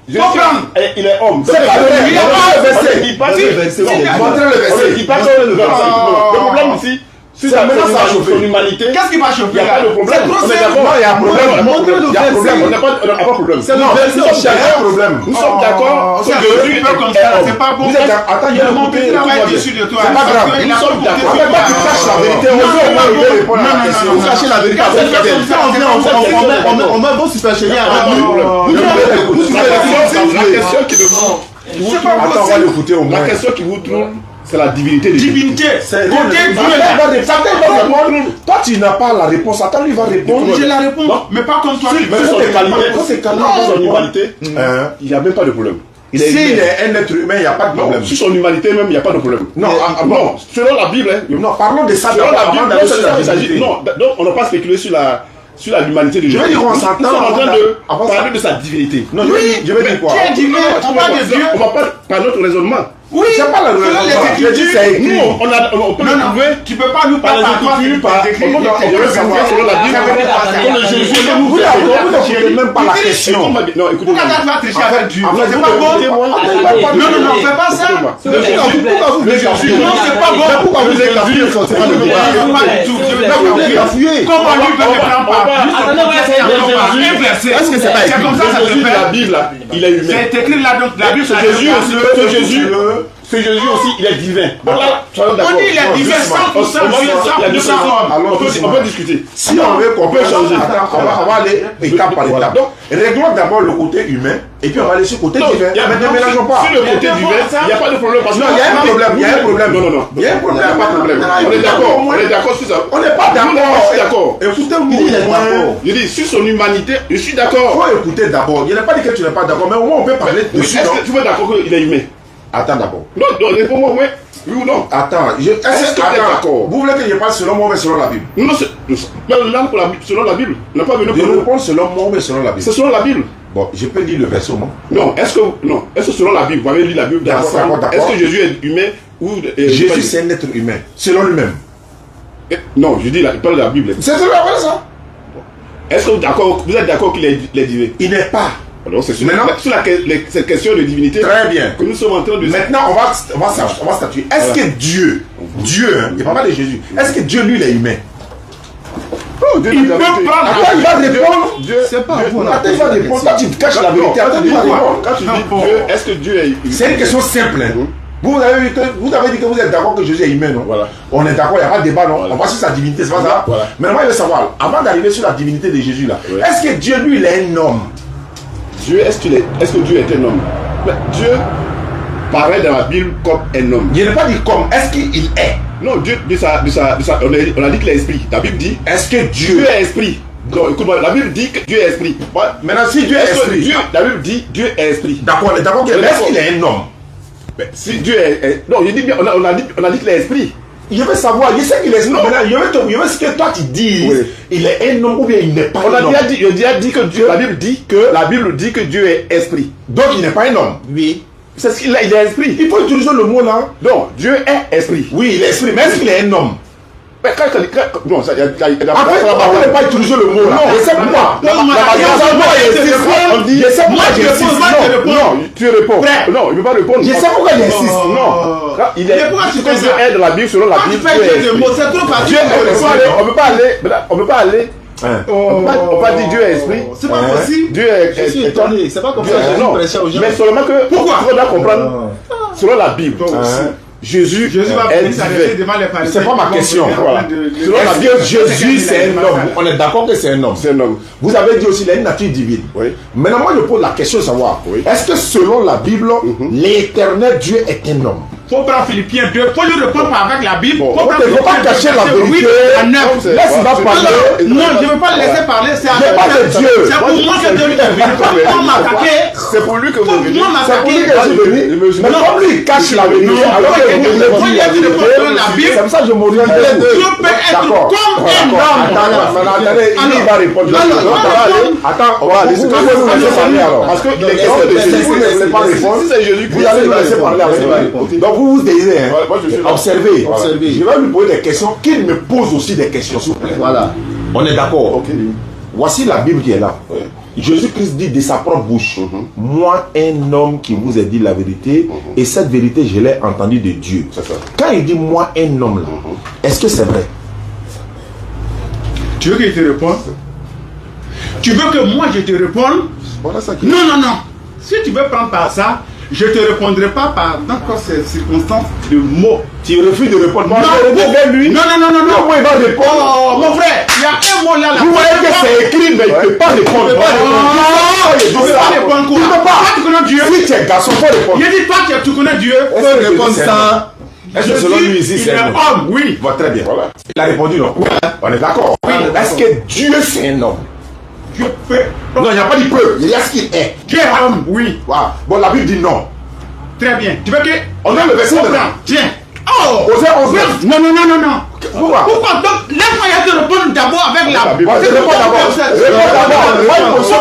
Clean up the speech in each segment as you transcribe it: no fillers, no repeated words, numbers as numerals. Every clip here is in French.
Il est homme. C'est pas vrai. Il est homme. Il passe le verset. Montrez le verset. Il passe le verset. Le problème ici, c'est son humanité. Qu'est-ce qui va chauffer Il n'y a pas de problème. On est d'accord. Il y a un problème. Il y a un problème. On n'a pas de problème. C'est le verset. Il y a un problème. Nous sommes d'accord que Jésus est homme. C'est pas bon. Attends, il y a mon père. C'est pas grave. Nous sommes d'accord. Tu caches la vérité. Vous cachez la vérité. On met vos superchéniers à la question qui me attends, on va l'écouter au moins. La question qui vous trouve, c'est la divinité de Jésus. Divinité. Toi, tu n'as pas la réponse. Attends, lui va répondre. J'ai la réponse. Mais pas comme toi. Mais son humanité, il n'y a même pas de problème. S'il est un être humain, il n'y a pas de problème. Sur son humanité même, il n'y a pas de problème. Non, selon la Bible, non, parlons de ça. Selon la Bible, non, donc on n'a pas spéculé sur l'humanité de Jésus. Je veux dire, on s'entend. Nous sommes en train de parler de sa divinité. Non, je veux dire quoi? Qui est divin? On parle de Dieu. On va pas par notre raisonnement. Oui, c'est pas la Écritures. Nous, on peut le trouver. Tu peux pas nous Par les Écritures, par selon la Bible. Jésus, vous n'avez même pas la question. Non, écoutez. Pourquoi tu vas tricher avec Dieu? C'est pas bon. Non, fais pas ça. Non, c'est pas bon. Pourquoi vous êtes cafouillé? C'est pas le débat. Pas du tout. Vous êtes cafouillé. Comment lui peut me prendre part? Est-ce que c'est pas écrit? Jésus de la Bible, il est humain. C'est écrit là, donc la Bible, c'est Jésus aussi. Ce Jésus aussi, il est divin. On dit il est divin 100%. On peut discuter. Si on veut qu'on peut changer, on va aller étape par étape. Donc, réglons d'abord le côté humain et puis on va aller sur le côté divin. Mais ne mélangeons pas. Sur le côté divin, il n'y a pas de problème. Non, il y a un problème. Il y a un problème. Non. Il y a un problème. Il n'y a pas de problème. On est d'accord. On est d'accord sur ça. On n'est pas d'accord. Je suis d'accord. Écoutez-moi. Il est d'accord. Je dis, sur son humanité, je suis d'accord. Il faut écouter d'abord. Il n'a pas dit que tu n'es pas d'accord, mais au moins on peut parler dessus. Est-ce que tu es d'accord qu'il est humain? Attends d'abord. Non, réponds-moi, oui ou non? Attends, est-ce que tu es d'accord? Vous voulez que je parle selon moi, mais selon la Bible? Non, selon la Bible. On n'a pas venu pour nous. Je réponds selon moi, mais selon la Bible. C'est selon la Bible. Bon, je peux lire le verset au moins. Non, est-ce que selon la Bible, vous avez lu la Bible d'accord? Est-ce que Jésus est humain ou Jésus c'est un être humain, selon lui-même. Non, je dis, il parle de la Bible. C'est vrai ça. Est-ce que vous êtes d'accord qu'il est divin? Il n'est pas. Alors, c'est sur cette question de divinité. Très bien. Que nous sommes en train de. Maintenant, on va statuer. Est-ce que Dieu, il ne parle pas de Jésus, est-ce que Dieu, lui, il est humain? Il peut prendre. Attends, il va répondre. C'est pas vous. Attends, il va répondre. Toi, tu caches la vérité. Attends, il va répondre. Quand tu dis Dieu, est-ce que Dieu est. C'est une question simple. Vous avez dit que vous êtes d'accord que Jésus est humain, non? Voilà. On est d'accord, il n'y a pas de débat, non? On va sur sa divinité, c'est pas ça? Voilà. Mais moi, je veux savoir, avant d'arriver sur la divinité de Jésus, là, est-ce que Dieu, lui, il est un homme? Dieu, est-ce que Dieu est un homme? Dieu paraît dans la Bible comme un homme. Je n'ai pas dit comme, est-ce qu'il est? Non, Dieu, on a dit qu'il est esprit. La Bible dit, est-ce que Dieu est esprit? Donc, écoute-moi, la Bible dit que Dieu est esprit. Maintenant, si Dieu est esprit, la Bible dit Dieu est esprit. D'accord, mais est-ce qu'il est un homme? Si Dieu est... Non, je dis bien, on a dit qu'il est esprit. Je veux savoir, je sais qu'il est esprit. Maintenant, je veux ce que toi tu dis. Oui. Il est un homme ou bien il n'est pas un homme. Je dit que Dieu, la Bible dit que Dieu est esprit. Donc il n'est pas un homme. Oui. C'est ce qu'il est, il est esprit. Il faut utiliser le mot là. Donc Dieu est esprit. Oui, il est esprit, mais est-ce qu'il est un homme? Mais non, ça, il y a en fait, on ne peut pas utiliser le mot là. Je sais pourquoi. Non, tu réponds. Non, il ne peut pas répondre. Je sais pourquoi il insiste. Non. Il est de la Bible, selon la Bible. On ne peut pas aller. On va dire Dieu est esprit. C'est pas possible. Dieu est. C'est pas comme ça. Mais seulement que. Pourquoi? Tu dois comprendre. Selon la Bible. Jésus est divin. C'est pas ma question. Voilà. Est-ce que Jésus c'est un homme? On est d'accord que c'est un homme. C'est un homme. Vous avez dit aussi qu'il a une nature divine. Oui. Maintenant, moi je pose la question de savoir, est-ce que selon la Bible, l'éternel Dieu est un homme? Faut prendre Philippiens 2, faut lui répondre avec la Bible. Il ne faut pas cacher la vérité. Laisse-moi parler. Non, je ne veux pas le laisser parler. C'est Dieu. C'est pour moi que Dieu est venu. C'est pour lui que vous venez. C'est pour lui que je suis venu. Mais comme lui il cache la vérité, alors que vous voulez dire la vérité, c'est comme ça que je m'oriente. Dieu peut être comme un homme. Attendez, il va répondre. Attends, on va laisser parler alors. Parce que les questions de Jésus, vous ne voulez pas répondre. Si c'est Jésus, vous allez nous laisser parler avec lui. Donc vous désirez, observez. Je vais lui poser des questions, qu'il me pose aussi des questions, s'il vous plaît. Voilà. On est d'accord. Voici la Bible qui est là. Jésus-Christ dit de sa propre bouche, moi, un homme qui vous a dit la vérité, et cette vérité, je l'ai entendue de Dieu. Quand il dit moi, un homme, là, est-ce que c'est vrai? Tu veux que je te réponde? Tu veux que moi je te réponde? Voilà ça qui... Non, non, non. Si tu veux prendre par ça, je ne te répondrai pas par n'importe quelle circonstance de mots. Tu refuses de répondre. Non, lui. Non, non, non, non, non. Moi, il va répondre. Oh, mon frère, il y a un mot là. Vous voyez que c'est écrit, mais il ne peut pas répondre. Tu ne peux pas répondre quoi? Tu ne peux pas. Toi, tu connais Dieu. Si tu es garçon, il faut répondre. Il dit, toi, tu connais Dieu. Il faut répondre ça. Est-ce que selon lui ici, c'est un homme? Oui. Bon, très bien. Voilà. Il a répondu non. On est d'accord. Oui. Est-ce que Dieu, c'est un homme? Dieu peut. Non, il n'y a pas dit peu. Il y a ce qu'il est. Dieu est homme, oui. Wow. Bon, la Bible dit non. Très bien. Tu veux que. On a le verset maintenant. Tiens. Oh! Osée 11. Non, non, non, non, non. Pourquoi? Pourquoi? Donc, laisse-moi y aller répondre d'abord avec la Bible. Réponds d'abord.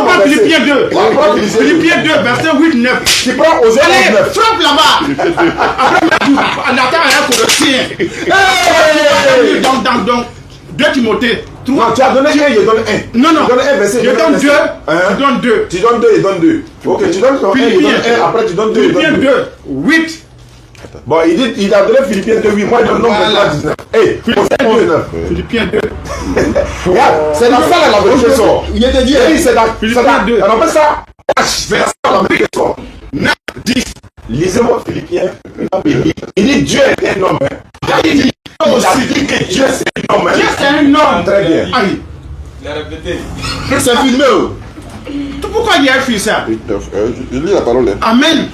Prends Philippiens 2. Philippiens 2, verset 8-9. Tu prends Osée 11. Allez, frappe là-bas. Après, la terre est Colossiens. Donc, 2 Timothée. Non, tu as donné 1, il donne 1. Non, non. Tu donnes un verset. Je donne 2. Je donne 2. Tu donnes 2, il donne 2. Ok, tu donnes 1, il donne 1. Après, tu donnes 2, il donne 2. Philippiens 2, 8. Bon, il a donné Philippiens 2, 8. Moi, il donne 19. Hé, Philippiens 2, 9. Philippiens 2. Regarde, c'est dans ça la vérité sort. Il était dit, c'est dans Philippiens 2. On appelle ça c'est dans la vérité sort. 9, 10. Lisez-moi Philippiens. Il dit Dieu est un homme. Il dit que Dieu c'est un homme. Dieu c'est un homme. Très bien. Aïe. Il a répété. c'est filmé. Pourquoi il a fait ça? Je lis la parole. Amen.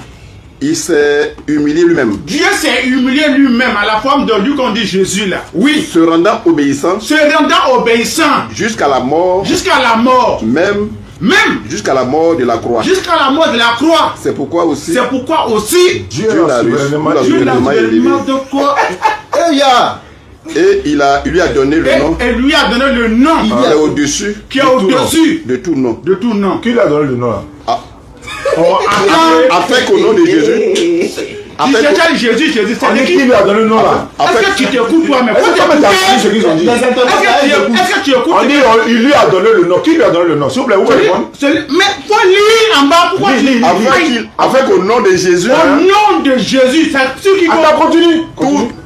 Il s'est humilié lui-même. Dieu s'est humilié lui-même à la forme de lui qu'on dit Jésus là. Oui. Se rendant obéissant. Se rendant obéissant. Jusqu'à la mort. Jusqu'à la mort. Même jusqu'à la mort de la croix. Jusqu'à la mort de la croix. C'est pourquoi aussi Dieu l'a souverainement élevé. De quoi? Et il lui a donné le nom. Et lui a donné le nom qui est au-dessus. Qui est au-dessus de tout nom. De tout nom. Qui lui a donné le nom là? Afin qu'au nom de Jésus. Jésus, c'est qui lui a donné le nom là? Est-ce que tu t'écoutes toi-même? Est-ce que tu écoutes? On dit, il lui a donné le nom. Qui lui a donné le nom? S'il vous plaît, vous pouvez répondre. Mais faut lire en bas. Pourquoi tu lis? Afin qu'au nom de Jésus. Au nom de Jésus. C'est ce qui attends, continue.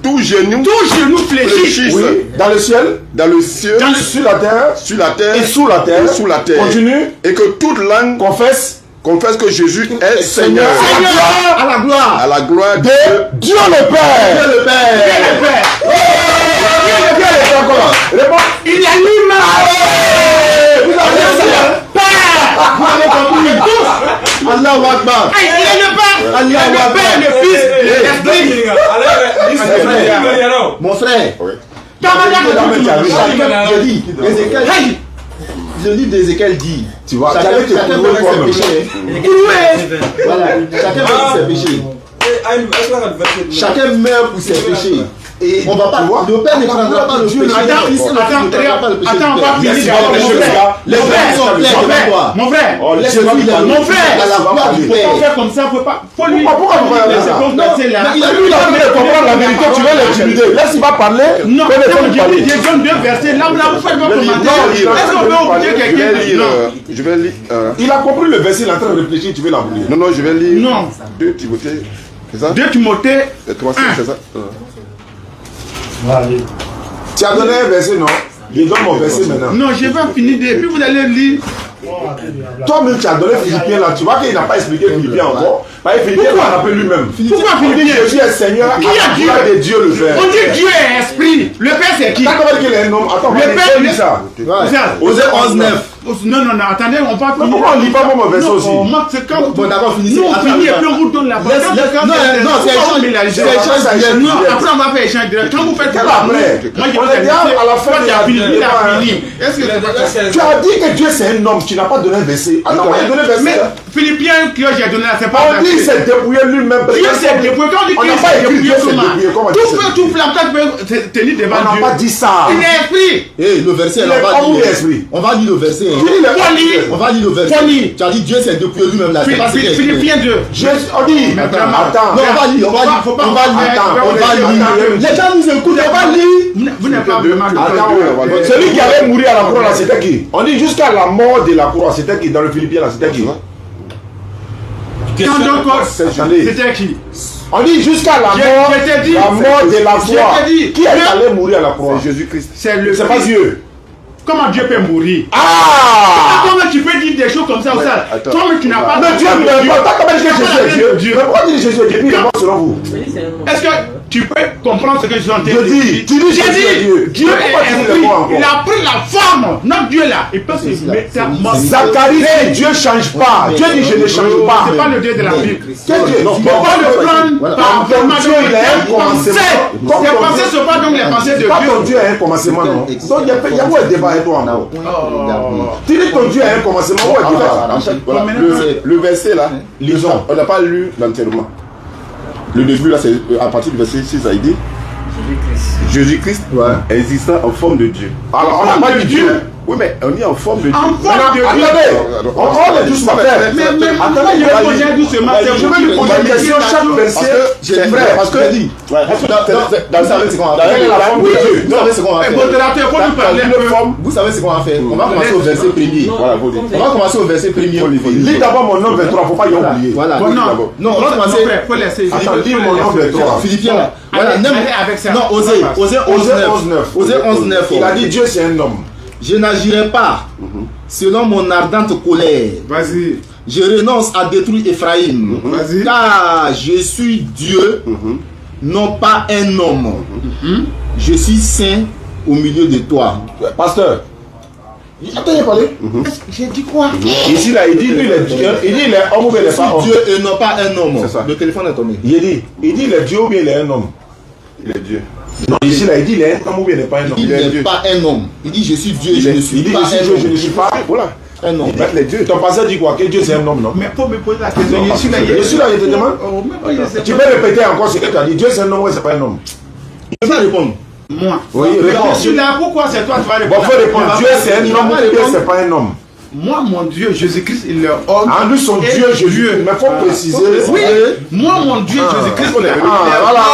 Tout genou fléchisse. Oui. Dans le ciel. Sur la terre. Et sous la terre. Continue. Et que toute langue confesse que Jésus est Seigneur. À la gloire. À la gloire de Dieu le Père. Dieu le Père. Il a Allahu Akbar. Il est le Père. Il est le Père, le Fils et l'Esprit. Mon frère. Le livre d'Ézéchiel dit, tu vois, chacun fait ses péchés. Voilà, chacun fait ses péchés. Chacun meurt pour ses péchés. Et on va pas, le Père ne prendra pas le péché. Attends, on va finir. Mon frère, mon frère, à la gloire du Père. On fait comme ça, faut pas. Faut lui. Pourquoi il a lui comprendre la vérité, tu vas l'intimider. Laisse-il pas parler. Non, j'ai donne 2 versets. Là, vous faites votre commentaire. Est-ce qu'on peut obliger quelqu'un? Je vais lire. Il a compris le verset, il est en train de réfléchir, tu veux l'oublier. Non, je vais lire. Non. 2 Timothée. C'est ça? 2 Timothée. 3, c'est ça? Tu as donné un verset, non? Je donne mon verset maintenant. Non, je vais finir. Et puis vous allez lire. Toi-même, tu as donné Philippiens là. Tu vois qu'il n'a pas expliqué Philippiens encore. Philippiens, on l'appelle lui-même. Pourquoi Philippiens? Jésus est Seigneur. Qui a Dieu? De Dieu le Père. On dit Dieu est esprit. Le Père, c'est qui? T'as compris qu'il est un homme? Attends, le Père, c'est ça. Osée 11:9. Non, attendez, on va finir. Pourquoi on ne lit pas mon verset aussi? C'est quand. Bon, d'abord, finissez. Nous, on finit et puis on vous donne la parole. Non, c'est échange. Non, après, on va faire échange direct. Quand vous faites ça, après, moi, je vais à la fin, il a fini. Est-ce que tu as dit que Dieu c'est un homme, tu n'as pas donné un verset. Alors, on a donné un verset. Mais Philippiens que j'ai donné là, c'est pas. On dit qu'il s'est débrouillé lui-même. Dieu s'est débrouillé. Quand on dit qu'il s'est débrouillé, comment? Tout feu, tout flamme, tu peux tenir devant Dieu. On n'a pas dit ça. Il est esprit. Le verset, on va lire le verset. On va lire le verset. Tu as dit Dieu c'est Dieu pour lui-même là. Philippiens 2. On dit, attends. Non, on va lire. Les gens nous écoutent, on va lire. Vous n'avez pas vraiment Attends, celui qui allait mourir à la croix là, c'était qui? On dit jusqu'à la mort de la croix, c'était qui? Dans le Philippiens là, c'était qui? C'était qui? On dit jusqu'à la mort de la croix. Qui est allé mourir à la croix? C'est Jésus-Christ. C'est pas Dieu. Comment Dieu peut mourir? Comment tu peux dire des choses comme ça ou ça? Toi, mais tu n'as pas. Mais Dieu ne peut pas. Comment dire que Jésus est Dieu? Mais pourquoi dire Jésus est Dieu? Il est mort selon vous. Est-ce que tu peux comprendre ce que je suis en train de dire? Tu dis Jésus est Dieu. Dieu est esprit. Il a pris la forme. Notre Dieu là, il peut se mettre à mort. Zacharie dit Dieu ne change pas. Dieu dit je ne change pas. C'est pas le Dieu de la Bible. Quel Dieu? Il ne faut pas le prendre par vraiment Dieu. Il a un commencement. Tes pensées ne sont pas donc les pensées de Dieu. Pas ton Dieu a un commencement, non? Donc il y a où un débat avec toi encore? Tu dis ton Dieu a un commencement. Où est le verset là, lisons. On n'a pas lu l'enterrement. Le début là, c'est à partir du verset 6, ça dit Jésus-Christ existant en forme de Dieu. Alors on n'a pas dit Dieu. Oui, mais on dit en forme de Dieu. En forme de Dieu. Attendez, on est tous frères. Mais attendez, je vais lui poser une question chaque verset. C'est vrai, parce que dit. Dans ça, c'est qu'on va faire. Vous savez ce qu'on va faire. On va commencer au verset premier. On va commencer au verset premier. Lis d'abord mon nom 23, il ne faut pas y oublier. Voilà. Non, on va commencer. Attends, lis mon nom 23. Philippiens là. Voilà, avec ça. Non, Osée 11:9. Il a dit Dieu c'est un homme. Je n'agirai pas selon mon ardente colère. Vas-y. Je renonce à détruire Ephraïm. Vas-y. Car je suis Dieu, non pas un homme. Je suis saint au milieu de toi. Pasteur. Attends, il a parlé. J'ai dit quoi? Ici là, il dit lui il est Dieu. Il dit il est homme ou bien il n'est pas homme. Dieu et non pas un homme. C'est ça. Le téléphone est tombé. Il dit il est Dieu ou bien il est un homme. Il est Dieu. Non, ici là, il dit il est un homme ou bien il n'est pas un homme. Il n'est pas un homme. Il dit je suis Dieu, je ne suis il dit pas je suis un Dieu, je ne homme. suis pas. Voilà. Un homme. Les dieux. Ton pasteur dit quoi? Que Dieu c'est un homme, non? Mais faut me poser la question. Je suis là, je te demande. Tu peux répéter encore ce que tu as dit. Dieu c'est un homme ou c'est pas un homme? Il peut pas répondre. Moi. Oui, réponds. Je suis là. Pourquoi c'est toi qui vas répondre? Bon, faut répondre. Dieu c'est un homme ou Dieu c'est pas un homme? Moi, mon Dieu, Jésus-Christ, il est homme. En lui, son Dieu, Jésus. Mais il faut préciser. Oui, moi, mon Dieu, Jésus-Christ, il est homme. Voilà.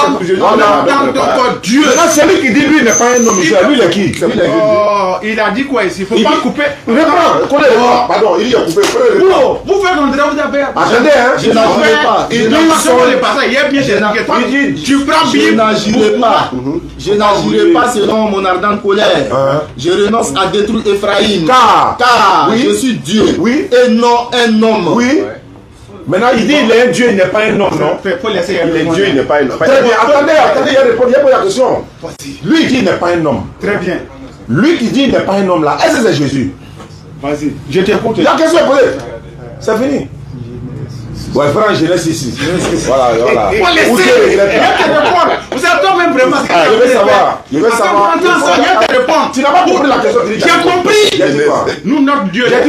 Dieu. Maintenant, celui qui dit lui n'est pas un homme, lui, il est qui? Il a dit quoi ici? Il ne faut pas couper. Pardon, il y a coupé. Vous faites rentrer, vous avez. Attendez, hein. Je n'agirai pas. Il dit, tu prends bien. Je n'agirai pas selon mon ardente colère. Je renonce à détruire Ephraïm. Car je suis Dieu et non un homme. Oui. Maintenant, il dit il est un Dieu, il n'est pas un homme, non? Il faut laisser il est Dieu, il n'est pas un homme. Très bien, attendez, il a répondu à la question. Lui, il dit il n'est pas un homme. Très bien. Lui qui dit il n'est pas un homme là, est-ce que c'est Jésus? Vas-y, je t'écoute. La question est posée. C'est fini. Ouais, frère, Genèse ici. Voilà. Faut laisser. Vous êtes toi-même vraiment. Je veux savoir. Tu n'as pas compris la question. J'ai compris. J'ai dit quoi? Nous, notre Dieu. J'ai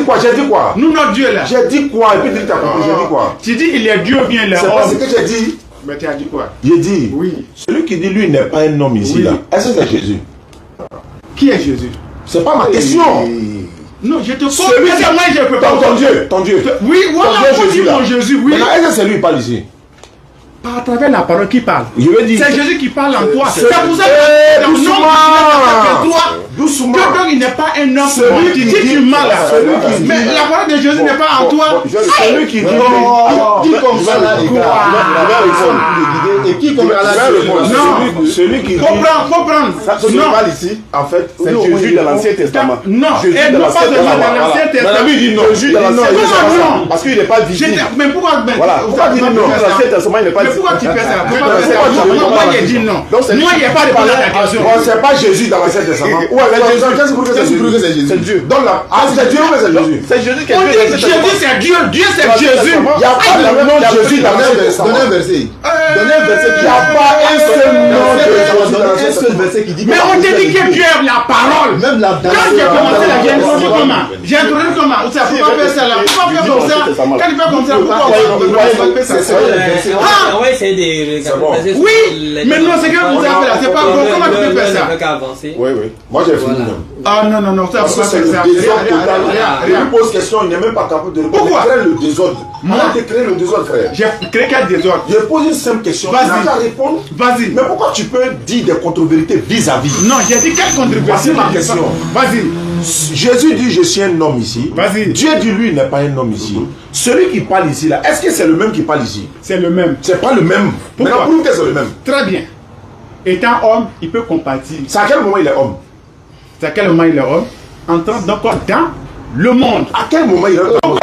dit quoi? Nous, notre Dieu là. J'ai dit quoi? Et puis tu as compris, j'ai dit quoi? Tu dis il est Dieu ou bien il est homme? C'est pas ce que j'ai dit. Mais tu as dit quoi? J'ai dit. Oui. Celui qui dit lui n'est pas un homme ici là. Est-ce que c'est Jésus? Qui est Jésus? C'est pas ma question. Non, je te pose. Celui qui moi, je peux pas. Ton Dieu. Oui, voilà, mon Jésus, oui. Maintenant, est-ce que c'est lui qui parle ici? Par à travers la parole qui parle. Je veux dire. C'est Jésus qui parle en toi. C'est pour ça que doucement. Donc il n'est pas un homme. Celui qui dit du mal. Mais la parole de Jésus n'est pas en toi. Celui qui dit. Qui comme ça là, les gars? Et qui comme ça là? Celui qui dit. Faut prendre. Ce qui parle ici, en fait, c'est Jésus dans l'Ancien Testament. Non, et non pas dans l'Ancien Testament. Lui dit non. Jésus dans l'Ancien Testament. Parce qu'il n'est pas visible. Mais pourquoi? Voilà. Pourquoi dire non? L'Ancien Testament, il n'est pas visible. Pourquoi tu fais ça? Moi, j'ai dit non. Moi, il n'y a pas de réponse à la question. C'est pas Jésus dans l'Ancien Testament. Ouais, qu'est-ce que c'est Jésus? C'est Dieu. Donc là, c'est Dieu ou c'est Jésus? C'est Jésus qui est On dit Jésus, c'est Dieu. Dieu, c'est Jésus. Il n'y a pas de nom de Jésus dans l'Ancien Testament. Donnez un verset. Donnez un verset qui Il n'y a pas un seul nom de Jésus dans un seul verset qui dit. Mais on te dit que Dieu est la parole. Même la Quand j'ai commencé là, j'ai introduit comment? J'ai introduit comment? Pourquoi faire ça là? Pourquoi faire comme ça? Quand tu fais comme ça, pourquoi on va faire ça? Ouais, c'est des. Oui, mais non, c'est que vous avez fait là, c'est pas bon. Comment tu peux faire ça? Oui, oui. Moi j'ai fini même. Ah non, non, non, ça Parce va que pas c'est faire le ça. désordre total. Il lui pose question, il n'est même pas capable de répondre. Pourquoi? Il crée le désordre. Moi, tu crées le désordre, frère. J'ai créé quel désordre? Je pose une simple question. Vas-y. Tu n'as qu'à répondre. Vas-y. Mais pourquoi tu peux dire des contre-vérités vis-à-vis? Non, j'ai dit quelle contribution? Voici ma question. Vas-y. Jésus dit je suis un homme ici. Vas-y. Dieu dit lui il n'est pas un homme ici. Celui qui parle ici là, est-ce que c'est le même qui parle ici? C'est le même. C'est pas le même. Pourquoi? Maintenant prouve que c'est le même. Très bien. Étant homme, il peut compatir. C'est à quel moment il est homme? C'est à quel moment il est homme? Entrant donc dans le monde. À quel moment il est homme?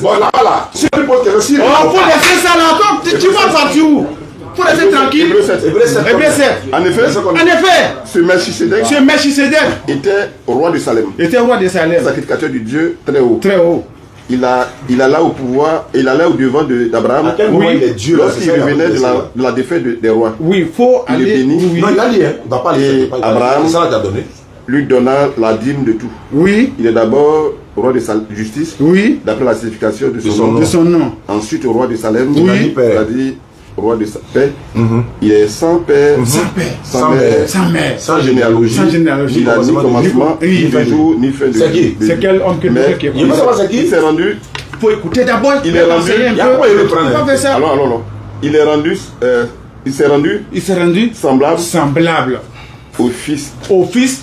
Bon là, si tu poses question, si Oh, faut laisser ça là. Tu vas partir où? Faut laisser tranquille. Hébreux 7. Hébreux 7. En effet, En effet, ce Melchisedec ce Melchisedec était roi de Salem, était roi de Salem. sacrificateur du Dieu très haut. Très haut. Il alla au pouvoir, il allait au devant d'Abraham à quel moment il est Dieu là? lorsqu'il revenait de la défaite des rois. Oui, il faut Il est aller. béni. Oui. Non, il a dit, hein. Il va pas aller. Et Abraham ça t'a donné. lui donna la dîme de tout. Oui. Il est d'abord roi de justice, Oui. d'après la signification de son son nom. nom. De son nom. Ensuite, au roi de Salem, Oui. c'est-à-dire roi de paix. Il est sans père, Sans père. sans mère, Sans mère. sans généalogie. Sans généalogie. Il n'a ni commencement, Oui. ni fin de jour, ni fin de C'est qui? C'est quel homme que Mais qui est Il veut savoir c'est qui? il s'est rendu. Il faut écouter d'abord. Il est rendu. enseigner un Il y a peu. quoi il veut prendre? Faut pas faire ça. Alors. Il est rendu. Il s'est rendu Il s'est rendu semblable semblable au Fils au Fils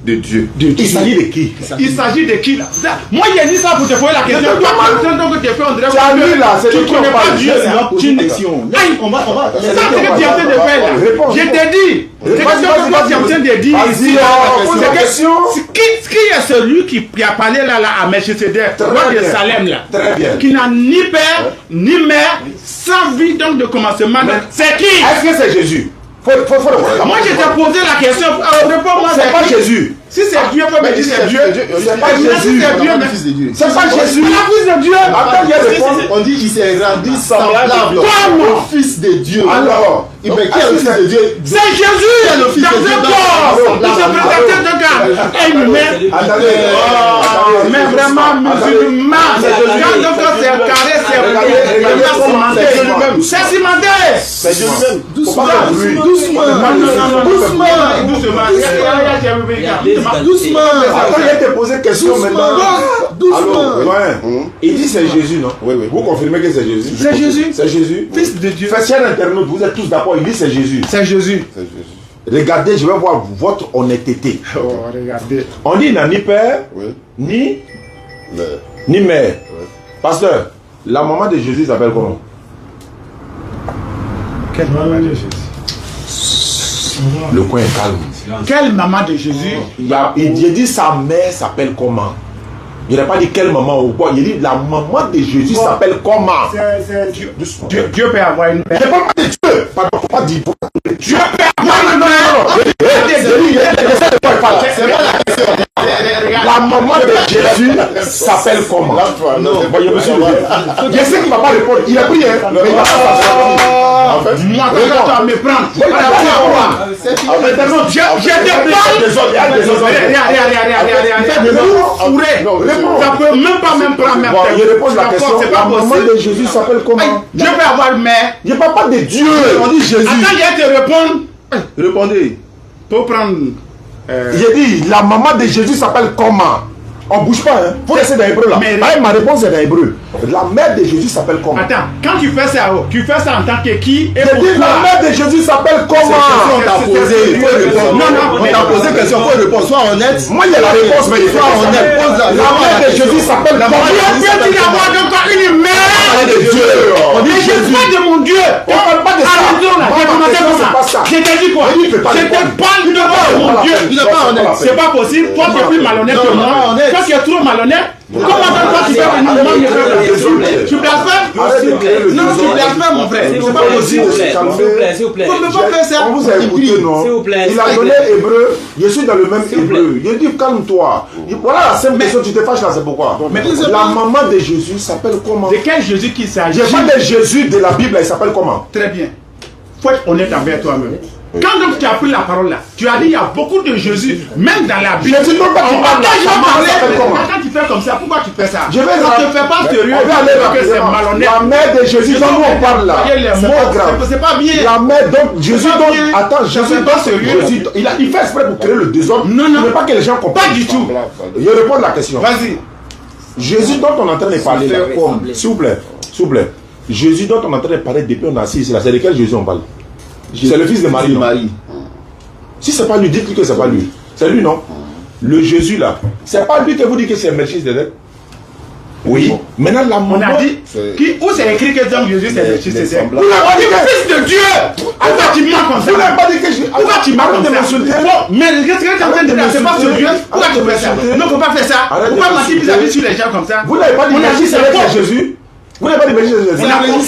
de Dieu. de Dieu. Il s'agit de qui? Il s'agit de qui là? Moi j'ai dit ça pour te poser la question. Toi, quand tu fais on dirait Tu as lu là, c'est tu lui qui connais en pas parle. Dieu. Il va poser une question. Aïe, On va. c'est ça que tu es en train de faire là. Réponds. Je t'ai dit. C'est Vas-y, que tu es en train de dire Vas-y, ici. pose la question. Qui est celui qui a parlé là à Melchisedec, Très roi de bien. Salem là, Très bien. qui n'a ni père ni mère, sans vie donc de commencement. C'est qui? Est-ce que c'est Jésus? Faut le Moi je t'ai posé la question. Réponds-moi. C'est pas qui? Jésus. Si c'est Dieu, faut me dire c'est Dieu. C'est pas Si Jésus. c'est Dieu, mais Fils de Dieu. C'est pas Jésus. c'est la fils de Dieu. Attends, il y a des réponses. On dit qu'il s'est rendu semblable Comment? au Fils de Dieu. Alors, Mais qui est le Fils de Dieu? C'est Jésus C'est le Fils dans de Dieu un dans corps. son Il se présentait d'un gars. Et il met. attendez. Mais vraiment musulman. Quand donc c'est un carré, c'est cimenté. C'est cimenté. C'est Dieu lui-même. Doucement, Doucement. doucement. Attends, il a été posé question maintenant. Doucement. Alors, ouais. Il dit c'est Jésus, non? Oui. Vous confirmez que c'est Jésus? C'est Jésus. C'est Jésus. Fils de Dieu. Faites un internaute, vous êtes tous d'accord, il dit c'est Jésus. C'est Jésus. Regardez, je vais voir votre honnêteté. Oh, regardez. On dit il n'a ni père, Oui. ni mère. Pasteur, la maman de Jésus s'appelle comment? Quelle maman de Jésus? Le coin est calme. Quelle maman de Jésus? Il dit sa mère s'appelle comment? Il n'a pas dit quelle maman ou quoi. Il dit la maman de Jésus s'appelle comment? C'est Dieu. Dieu peut avoir une mère. Je ne parle pas de Dieu. Pardon, faut pas dire. Dieu peut avoir une La maman de Jésus s'appelle comment? Non, Voyez, monsieur. Je sais qu'il ne va pas répondre. Il a pris, hein, mais il va pas. En fait, moi, quand tu vas me prendre, je te parle. Ça peut même pas me prendre. Je réponds la question. La maman de Jésus s'appelle comment? Dieu peut avoir une mère. Je ne parle pas de Dieu. On dit Jésus. Attends, je vais te répondre. Répondez. Pour prendre. J'ai dit, la maman de Jésus s'appelle comment? On bouge pas, hein. Faut laisser dans l'hébreu là. Mais- Ma réponse est dans l'hébreu. La mère de Jésus s'appelle comment? Attends, quand tu fais ça en tant que qui et J'ai dit, la pourquoi? mère de Jésus s'appelle On comment? t'a posé, il faut répondre. Non, On t'a posé question, il faut répondre. Sois honnête. Moi, il y a la réponse, mais il faut Sois honnête. Pose la mère de Jésus s'appelle comment? Dieu peut-il avoir encore une mère? de Dieu. On dit Mais je Jésus. parle de mon Dieu. On parle pas de ça. Arrêtons là, Moi, j'ai ma commencé question, comme c'est pas ça. ça. Je t'ai dit quoi? Mais il fait pas Je te répondre. parle de mon Dieu. Il n'est pas honnête. C'est pas possible. Toi, tu es plus malhonnête Non, que non, moi. honnête. Toi, tu es trop malhonnête. Comment toi tu fais que nous blasphèmes? Tu blasphèmes? Non, tu blasphèmes mon frère. C'est pas possible. S'il vous plaît. On ne peut pas faire ça. On vous a écouté, non? S'il vous plaît. Il a donné hébreu. Je suis dans le même hébreu. Il dit calme-toi. Voilà la simple question. Tu te fâches là, c'est pourquoi? La maman de Jésus s'appelle comment? De quel Jésus qu'il s'agit? Je parle de Jésus de la Bible. Il s'appelle comment? Très bien. Faut être honnête envers toi-même. Quand donc tu as pris la parole là, tu as dit il y a beaucoup de Jésus, même dans la Bible. Jésus, non, pas tu parles quand tu fais comme ça, pourquoi tu fais ça? Je vais ne te fais pas sérieux. On va aller parce que c'est malhonnête. La mère de Jésus, dont on parle là. C'est pas grave. C'est pas bien. La mère, donc Jésus, donc attends, Jésus, pas sérieux. Il fait exprès pour créer le désordre. Non, non. Il ne veut pas que les gens comprennent. Pas du tout. Je réponds à la question. Vas-y. Jésus dont on est en train de parler là, s'il vous plaît, Jésus dont on est en train de parler depuis on est assis là, c'est de quel Jésus on parle? C'est le fils de Marie. Si c'est pas lui, dites-lui que c'est pas lui. C'est lui, non? Le Jésus là, c'est pas lui que vous dites que c'est Melchizedek? Oui. Maintenant la maman. On a dit où c'est écrit que donc Jésus c'est Melchizedek? Vous l'avez dit que fils de Dieu. Pourquoi tu mens comme ça? Vous n'avez pas dit que je. Pourquoi tu mens comme ça? Mais qu'est-ce que tu es en train de dire? C'est pas sérieux. Pourquoi tu fais ça? Non, faut pas faire ça. Pourquoi mentir vis-à-vis sur les gens comme ça? Vous n'avez pas dit Melchizedek c'est Jésus? Vous n'avez pas dit Melchizedek? Où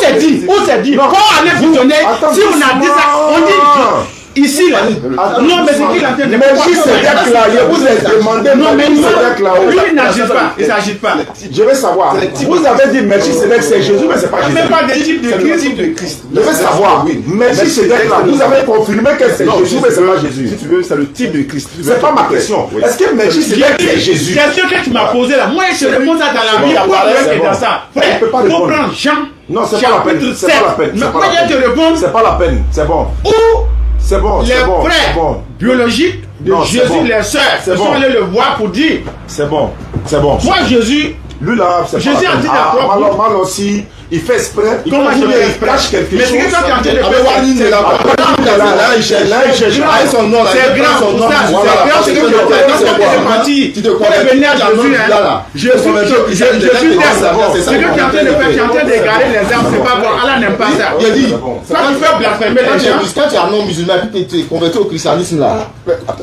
c'est dit? Où c'est dit? Quand on est visionné, si on a dit ça, on dit. Ici là, non mais c'est qui l'antenne de Melchizedek là, je vous ai demandé. Non mais Melchizedek là, lui il n'agit pas, il s'agit pas. Je vais savoir. Vous avez dit Melchizedek c'est Jésus, mais c'est pas Jésus. C'est pas des types de Christ. Je vais savoir. Melchizedek là, vous avez confirmé que c'est Jésus, mais c'est pas Jésus. Si tu veux, c'est le type de Christ. C'est pas ma question. Est-ce que Melchizedek c'est Jésus? Question que tu m'as posée là, moi je réponds ça dans la Bible. Pourquoi tu es dans ça? Frère, faut prendre Jean. Non, c'est pas la peine. C'est pas la peine. Mais moi je te réponds. C'est pas la peine. C'est bon. C'est bon, les frères biologiques de Jésus, les sœurs, ils sont allés le voir pour dire. C'est bon. Moi, Jésus, lui là, c'est Jésus a dit d'accord. Mal aussi, il fait exprès. Comment il fait exprès? Mais c'est que toi, tu es en train de faire. Là, il cherche. Son nom, c'est grand, c'est grand, c'est que tu te connais venir à Jésus. Jésus t'aime. C'est que tu es en train de faire, tu es en train d'égarer les armes, c'est pas bon. Allah n'aime pas ça. Il a dit, quand tu fais blasphémer les gens. Quand tu es un non-musulman et tu es converti au christianisme là,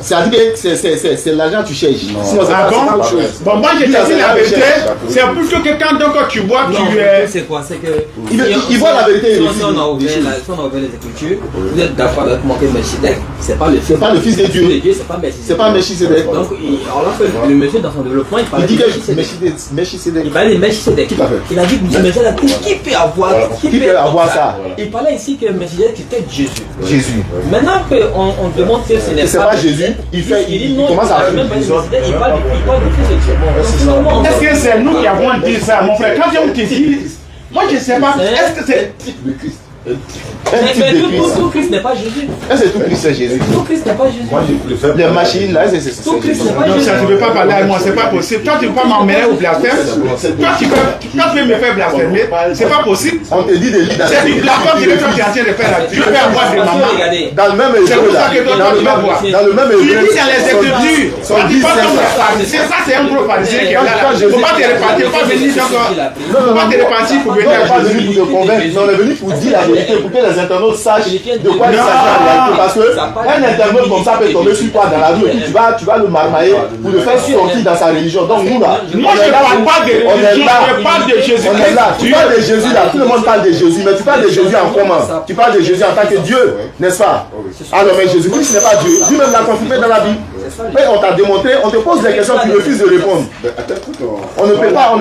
c'est-à-dire que c'est l'argent que tu cherches. Sinon, c'est pas autre chose. Bon, moi, je te dis la vérité, c'est plutôt que quand tu bois, tu es. C'est quoi? C'est que. Il voit la vérité. Si on a ouvert les Écritures, vous êtes d'accord avec moi que Melchizedek, c'est pas le fils de Dieu. C'est pas Melchizedek. Donc, alors que le monsieur dans son développement, il parlait de Melchizedek. Il parlait de Melchizedek. Il a dit que qui peut avoir ça? Il parlait ici que Melchizedek c'était Jésus. Maintenant qu'on demande que ce n'est pas Jésus, il commence à faire il parle du fils de Dieu. Est-ce que c'est nous qui avons dit ça, mon frère? Quand on te dit, moi je ne sais pas, est-ce que c'est type de Christ? Mais tout Christ n'est pas Jésus. Est-ce que tout Christ c'est Jésus? Tout Christ n'est pas Jésus. Moi je préfère. Les machines là, c'est tout Christ n'est pas non, Jésus. ça, tu ne veux pas parler à moi, c'est pas possible. Toi, tu ne peux pas m'emmener au blasphème. Toi, tu peux me faire blasphémer. C'est pas possible. On te dit de lire C'est du blasphème que toi tu es en train de faire là. Tu peux avoir des mamans. dans le même hébreu là. Dans le même Tu hébreu. dis dans les Écritures. C'est ça, c'est un gros pharisien qui est là. Il ne faut pas te repentir, pas venir encore. Il ne faut pas te repentir pour venir On n'est pas à venu Jésus. pour te convaincre, mais on est venu pour dire la vérité, pour que les internautes sachent de quoi il s'agit en réalité. Parce qu'un internaute comme ça peut tomber sur toi dans la rue et puis tu vas le marmailler pour le faire sortir dans sa religion. Donc nous là, Moi, je ne parle pas de religion, je parle de Jésus. on est là. Tu parles de Jésus là, tout le monde parle de Jésus, mais tu parles de Jésus en comment? Tu parles de Jésus en tant que Dieu, n'est-ce pas? Alors mais Jésus-Christ n'est pas Dieu. Lui-même l'a confirmé dans la Bible. Mais on t'a démontré, on te pose des questions, tu refuses de répondre. On ne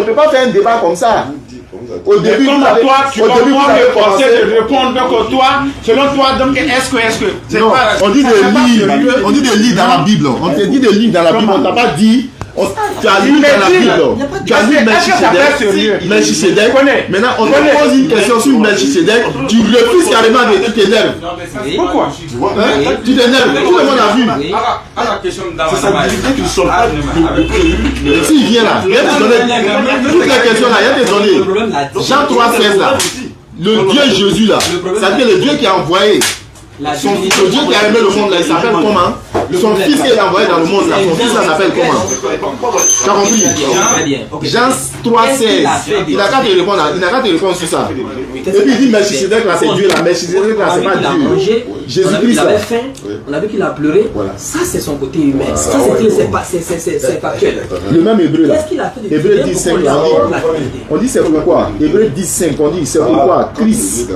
peut pas faire un débat comme ça. Au début, Comme toi, tu vas vous avez me forcer commencé. de répondre. Donc, toi, selon toi, donc, est-ce que c'est Non, pas. on dit de lire dans la Bible. On te dit de lire dans la Bible. On t'a pas dit. Tu as lu dans la Bible. Tu as lu Melchizedek. Maintenant, on te pose une question sur Melchizedek. Tu refuses carrément de tu t'énerves. Pourquoi? Tu t'énerves. Tout le monde a vu. S'il vient là, il va te donner toutes les questions là. Il va te donner. Jean 3,16 là. Le Dieu Jésus là. C'est-à-dire le Dieu qui a envoyé. Le Dieu qui a aimé le monde là. Il s'appelle comment? Son fils qui est envoyé dans le monde, là, son fils, ça s'appelle comment? Tu as compris? Jean 3,16. Il n'a qu'à te répondre sur ça. Et puis il dit Melchisedec là, c'est Dieu là. Melchisedec là, c'est pas Dieu. Jésus-Christ là. On a vu qu'il a pleuré. Voilà. Ça, c'est son côté humain. Ça, c'est factuel. Le même hébreu là. Qu'est-ce qu'il a fait de Hébreu 10,5, on dit c'est pourquoi. Hébreu 10,5, on dit c'est pourquoi Christ,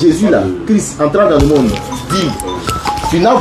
Jésus là, Christ entrant dans le monde, dit, tu n'as